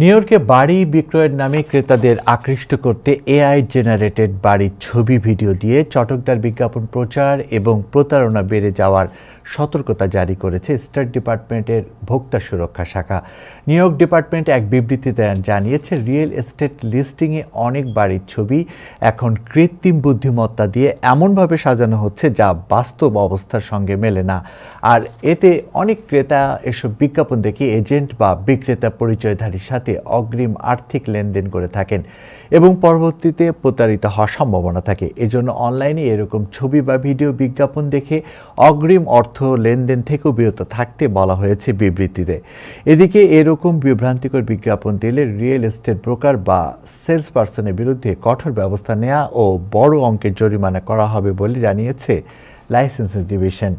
New ইয়র্কে বাড়ি বিক্রয়ের নামে ক্রেতাদের আকৃষ্ট করতে এআই জেনারেটেড বাড়ির ছবি ভিডিও দিয়ে চটকদার বিজ্ঞাপন প্রচার এবং প্রতারণা বেড়ে যাওয়ার সতর্কতা জারি করেছে স্টেট ডিপার্টমেন্টের ভোক্তা সুরক্ষা শাখা। নিউ ইয়র্ক ডিপার্টমেন্ট এক বিবৃতিতে জানিয়েছে, রিয়েল এস্টেট লিস্টিংয়ে অনেক বাড়ির ছবি এখন কৃত্রিম বুদ্ধিমত্তা দিয়ে এমনভাবে সাজানো হচ্ছে যা বাস্তব অবস্থার সঙ্গে মেলে না। আর এতে অনেক ক্রেতা এসব বিজ্ঞাপন দেখে এজেন্ট বা বিক্রেতা পরিচয়ধারীর সাথে অগ্রিম আর্থিক লেনদেন করে থাকেন এবং পরবর্তীতে প্রতারিত হওয়ার সম্ভাবনা থাকে। এজন্য অনলাইনে এরকম ছবি বা ভিডিও বিজ্ঞাপন দেখে অগ্রিম অর্থ লেনদেন থেকেও বিরত থাকতে বলা হয়েছে বিবৃতিতে। এদিকে এরকম বিভ্রান্তিকর বিজ্ঞাপন দিলে রিয়েল এস্টেট ব্রোকার বা সেলস পার্সনের বিরুদ্ধে কঠোর ব্যবস্থা নেওয়া ও বড় অঙ্কের জরিমানা করা হবে বলে জানিয়েছে লাইসেন্সিং ডিভিশন।